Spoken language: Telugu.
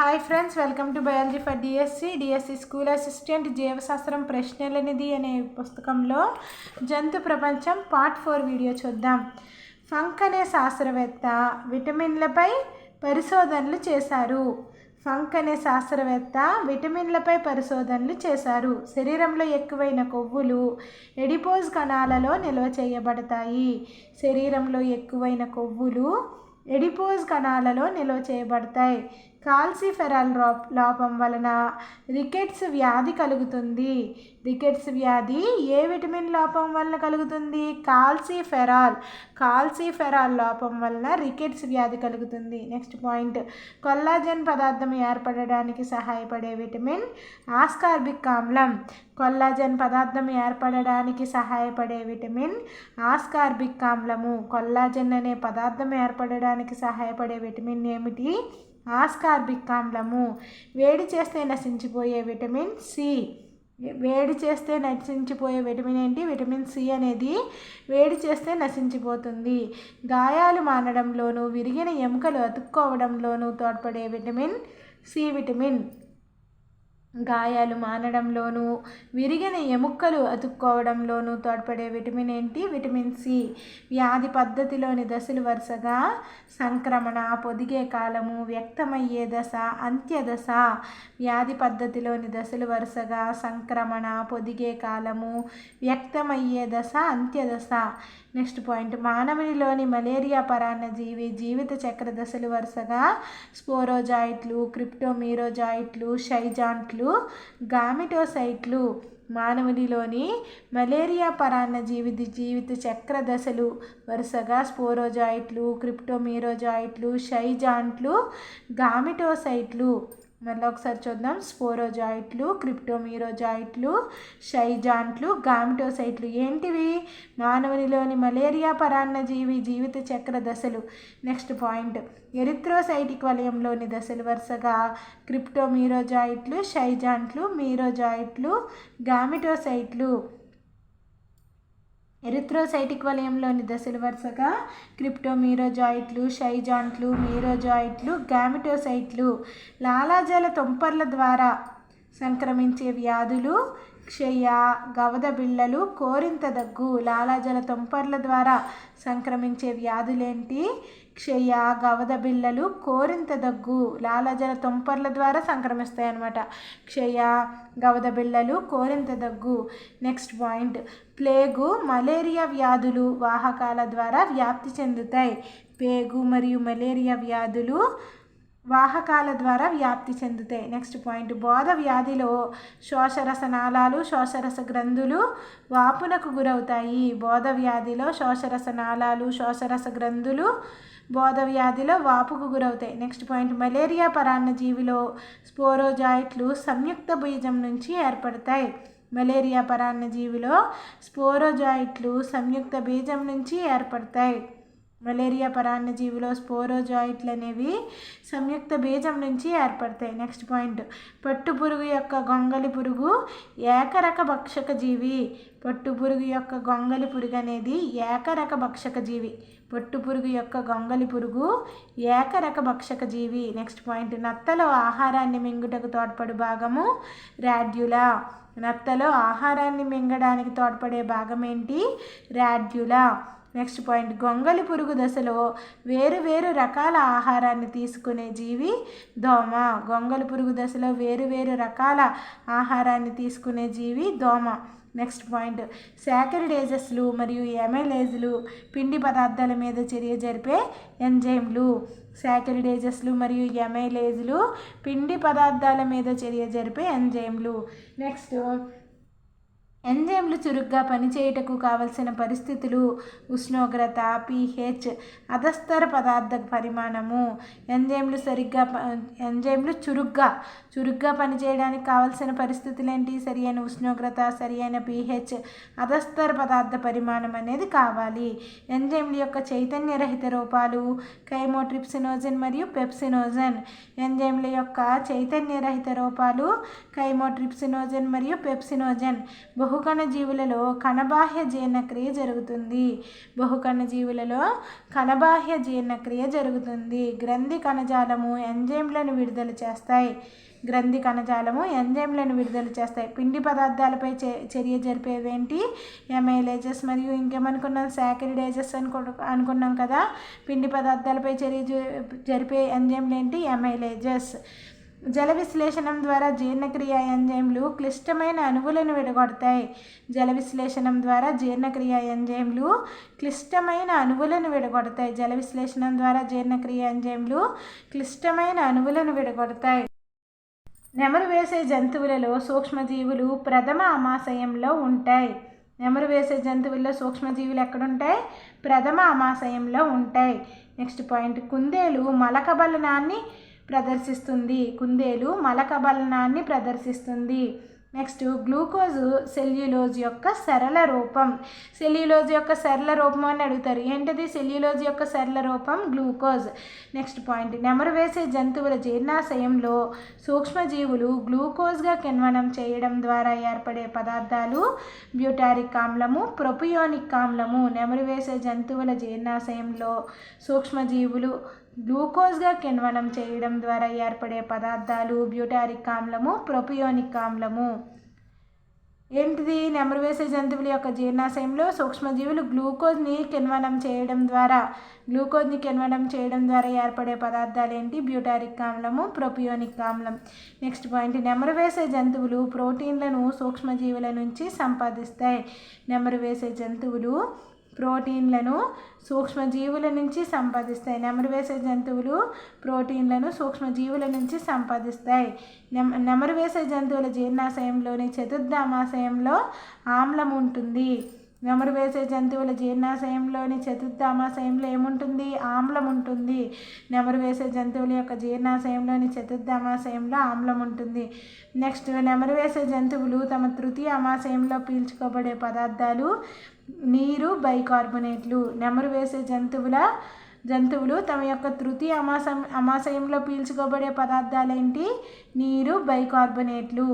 Hi friends, welcome to biology for DSC school assistant జీవశాస్త్రం ప్రశ్నలనిధి అనే పుస్తకంలో జంతు ప్రపంచం పార్ట్ 4 వీడియో చూద్దాం. ఫంక్ అనే శాస్త్రవేత్త విటమిన్లపై పరిశోధనలు చేశారు. శరీరంలో ఎక్కువైన కొవ్వులు ఎడిపోజ్ కణాలలో నిల్వ చేయబడతాయి. కాల్సిఫెరాల్ లోపం వలన రికెట్స్ వ్యాధి కలుగుతుంది. రికెట్స్ వ్యాధి ఏ విటమిన్ లోపం వలన కలుగుతుంది? కాల్సిఫెరాల్ లోపం వలన రికెట్స్ వ్యాధి కలుగుతుంది. నెక్స్ట్ పాయింట్, కొల్లాజెన్ పదార్థం ఏర్పడడానికి సహాయపడే విటమిన్ ఆస్కార్బిక్ ఆమ్లం. కొల్లాజెన్ పదార్థం ఏర్పడడానికి సహాయపడే విటమిన్ ఆస్కార్బిక్ ఆమ్లము. కొల్లాజెన్ అనే పదార్థం ఏర్పడడానికి సహాయపడే విటమిన్ ఏమిటి? ఆస్కార్బిక్ ఆమ్లము. వేడి చేస్తే నశించిపోయే విటమిన్ సి. ఏంటి? విటమిన్ సి అనేది వేడి చేస్తే నశించిపోతుంది. గాయాలు మానడంలోనూ విరిగిన ఎముకలు అతుక్కోవడంలోనూ తోడ్పడే విటమిన్ సి విటమిన్. గాయాలు మానడంలోనూ విరిగిన ఎముకలు అతుక్కోవడంలోనూ తోడ్పడే విటమిన్ ఏంటి? Vitamin C. వ్యాధి పద్ధతిలోని దశలు వరుసగా సంక్రమణ, పొదిగే కాలము, వ్యక్తమయ్యే దశ, అంత్యదశ. వ్యాధి పద్ధతిలోని దశలు వరుసగా సంక్రమణ, పొదిగే కాలము, వ్యక్తమయ్యే దశ, అంత్యదశ. నెక్స్ట్ పాయింట్, మానవునిలోని మలేరియా పరాన్నజీవి జీవిత చక్ర దశలు వరుసగా స్పోరోజాయిట్లు, క్రిప్టోమీరోజాయిట్లు, షైజాంట్లు, గామిటోసైట్లు. మానవునిలోని మలేరియా పరాన్నజీవి జీవిత చక్ర దశలు వరుసగా స్పోరోజాయిట్లు, క్రిప్టోమీరోజాయిట్లు, షైజాంట్లు, గామిటోసైట్లు. మళ్ళీ ఒకసారి చూద్దాం. స్పోరోజాయిట్లు, క్రిప్టోమీరోజాయిట్లు, షైజాంట్లు, గామిటోసైట్లు. ఏంటివి? మానవునిలోని మలేరియా పరాన్నజీవి జీవిత చక్ర దశలు. నెక్స్ట్ పాయింట్, ఎరిథ్రోసైటిక్ వలయంలోని దశలు వరుసగా క్రిప్టోమీరోజాయిట్లు, షైజాంట్లు, మీరోజాయిట్లు, గామిటోసైట్లు. ఎరిథ్రోసైటిక్ వలయంలోని దశలు వరుసగా క్రిప్టోమీరోజాయిట్లు, షైజాంట్లు, మీరోజాయిట్లు, గామిటోసైట్లు. లాలాజల తుంపర్ల ద్వారా సంక్రమించే వ్యాధులు క్షయ, గవద బిళ్ళలు, కోరింత దగ్గు. లాలాజల తుంపర్ల ద్వారా సంక్రమించే వ్యాధులేంటి? క్షయ, గవద బిళ్ళలు, కోరింత దగ్గు. లాలాజల తుంపర్ల ద్వారా సంక్రమిస్తాయి అన్నమాట. క్షయ, గవద బిళ్ళలు, కోరింత దగ్గు. నెక్స్ట్ పాయింట్, ప్లేగు, మలేరియా వ్యాధులు వాహకాల ద్వారా వ్యాప్తి చెందుతాయి. ప్లేగు మరియు మలేరియా వ్యాధులు వాహకాల ద్వారా వ్యాప్తి చెందుతాయి. నెక్స్ట్ పాయింట్, బోధ వ్యాధిలో శోషరస నాళాలు, శోషరస గ్రంథులు వాపునకు గురవుతాయి. బోధ వ్యాధిలో శోషరస నాళాలు, శోషరస గ్రంథులు బోధ వ్యాధిలో వాపుకు గురవుతాయి. నెక్స్ట్ పాయింట్, మలేరియా పరాన్నజీవిలో స్పోరోజాయిట్లు సంయుక్త బీజం నుంచి ఏర్పడతాయి. మలేరియా పరాన్నజీవిలో స్పోరోజాయిట్లు సంయుక్త బీజం నుంచి ఏర్పడతాయి. మలేరియా పరాన్నజీవిలో స్పోరోజాయిట్లు అనేవి సంయుక్త బీజం నుంచి ఏర్పడతాయి. నెక్స్ట్ పాయింట్, పట్టుపురుగు యొక్క గొంగలి పురుగు ఏకరక భక్షక జీవి. పట్టుపురుగు యొక్క గొంగలి పురుగు అనేది ఏకరక భక్షక జీవి. పట్టుపురుగు యొక్క గొంగలి పురుగు ఏకరక భక్షక జీవి. నెక్స్ట్ పాయింట్, నత్తలో ఆహారాన్ని మింగుటకు తోడ్పడు భాగము రాడ్యులా. నత్తలో ఆహారాన్ని మింగడానికి తోడ్పడే భాగం ఏంటి? రాడ్యులా. నెక్స్ట్ పాయింట్, గొంగలి పురుగు దశలో వేరు రకాల ఆహారాన్ని తీసుకునే జీవి దోమ. గొంగలి పురుగు దశలో వేరు రకాల ఆహారాన్ని తీసుకునే జీవి దోమ. నెక్స్ట్ పాయింట్, సాకరిడేజెస్లు మరియు ఎమైలేజ్లు పిండి పదార్థాల మీద చర్య జరిపే ఎంజైమ్లు. సాకరిడేజెస్లు మరియు ఎమైలేజ్లు పిండి పదార్థాల మీద చర్య జరిపే ఎంజైమ్లు. నెక్స్ట్, ఎంజైమ్లు చురుగ్గా పనిచేయుటకు కావలసిన పరిస్థితులు ఉష్ణోగ్రత, pH, అధస్తర పదార్థ పరిమాణము. ఎంజైమ్లు చురుగ్గా పనిచేయడానికి కావలసిన పరిస్థితులు ఏంటి? సరియైన ఉష్ణోగ్రత, సరియైన pH, అధస్తర పదార్థ పరిమాణం అనేది కావాలి. ఎంజైమ్ల యొక్క చైతన్యరహిత రూపాలు కైమోట్రిప్సినోజన్ మరియు పెప్సినోజన్. ఎంజైమ్ల యొక్క చైతన్యరహిత రూపాలు కైమోట్రిప్సినోజన్ మరియు పెప్సినోజన్. బహుకణ జీవులలో కణబాహ్య జీర్ణక్రియ జరుగుతుంది. బహుకణ జీవులలో కణబాహ్య జీర్ణక్రియ జరుగుతుంది. గ్రంథి కణజాలము ఎంజైమ్లను విడుదల చేస్తాయి. గ్రంథి కణజాలము ఎంజైమ్లను విడుదల చేస్తాయి. పిండి పదార్థాలపై చర్య జరిపేవేంటి? ఎమైలేజెస్. మరియు ఇంకేమనుకున్నాం? సాకరిడేజెస్ అనుకున్నాం కదా. పిండి పదార్థాలపై చర్య జరిపే ఎంజైమ్లు ఏంటి? ఎమైలేజెస్. జల విశ్లేషణం ద్వారా జీర్ణక్రియ ఎంజైమ్లు క్లిష్టమైన అణువులను విడగొడతాయి. జల విశ్లేషణం ద్వారా జీర్ణక్రియ ఎంజైమ్లు క్లిష్టమైన అణువులను విడగొడతాయి. జల విశ్లేషణం ద్వారా జీర్ణక్రియ ఎంజైమ్లు క్లిష్టమైన అణువులను విడగొడతాయి. నెమరు వేసే జంతువులలో సూక్ష్మజీవులు ప్రథమ ఆమాశయంలో ఉంటాయి. నెమరు వేసే జంతువుల్లో సూక్ష్మజీవులు ఎక్కడుంటాయి? ప్రథమ ఆమాశయంలో ఉంటాయి. నెక్స్ట్ పాయింట్, కుందేలు మలకబలనాన్ని ప్రదర్శిస్తుంది. కుందేలు మలకబలనాన్ని ప్రదర్శిస్తుంది. నెక్స్ట్, గ్లూకోజ్ సెల్యులోజ్ యొక్క సరళ రూపం. సెల్యులోజ్ యొక్క సరళ రూపం అని అడుగుతారు. ఏంటిది సెల్యులోజ్ యొక్క సరళ రూపం? గ్లూకోజ్. నెక్స్ట్ పాయింట్, నెమరు వేసే జంతువుల జీర్ణాశయంలో సూక్ష్మజీవులు గ్లూకోజ్గా కిణ్వనం చేయడం ద్వారా ఏర్పడే పదార్థాలు బ్యూటారిక్ ఆమ్లము, ప్రొపియోనిక్ ఆమ్లము. నెమరు వేసే జంతువుల జీర్ణాశయంలో సూక్ష్మజీవులు గ్లూకోజ్గా కిణ్వనం చేయడం ద్వారా ఏర్పడే పదార్థాలు బ్యూటారిక్ ఆమ్లము, ప్రొపియోనిక్ ఆమ్లము. ఏంటిది? నెమరు వేసే జంతువుల యొక్క జీర్ణాశయంలో సూక్ష్మజీవులు గ్లూకోజ్ని కిణ్వనం చేయడం ద్వారా ఏర్పడే పదార్థాలు ఏంటి? బ్యూటారిక్ ఆమ్లము, ప్రొపియోనిక్ ఆమ్లం. నెక్స్ట్ పాయింట్, నెమరు వేసే జంతువులు ప్రోటీన్లను సూక్ష్మజీవుల నుంచి సంపాదిస్తాయి. నెమరు వేసే జంతువులు ప్రోటీన్లను సూక్ష్మజీవుల నుంచి సంపాదిస్తాయి. నెమరు వేసే జంతువులు ప్రోటీన్లను సూక్ష్మజీవుల నుంచి సంపాదిస్తాయి. నెమరు వేసే జంతువుల జీర్ణాశయంలోని చతుర్థామాశయంలో ఆమ్లం ఉంటుంది. నెమరు వేసే జంతువుల జీర్ణాశయంలోని చతుర్థామాశయంలో ఏముంటుంది? ఆమ్లం ఉంటుంది. నెమరు వేసే జంతువుల యొక్క జీర్ణాశయంలోని చతుర్థామాశయంలో ఆమ్లం ఉంటుంది. నెక్స్ట్, నెమరు వేసే జంతువులు తమ తృతీయ ఆమాశయంలో పీల్చుకోబడే పదార్థాలు నీరు, బైకార్బోనేట్లు. నెమరు వేసే జంతువులు తమ యొక్క తృతీయ ఆమాశయంలో పీల్చుకోబడే పదార్థాలు ఏంటి? నీరు, బైకార్బోనేట్లు.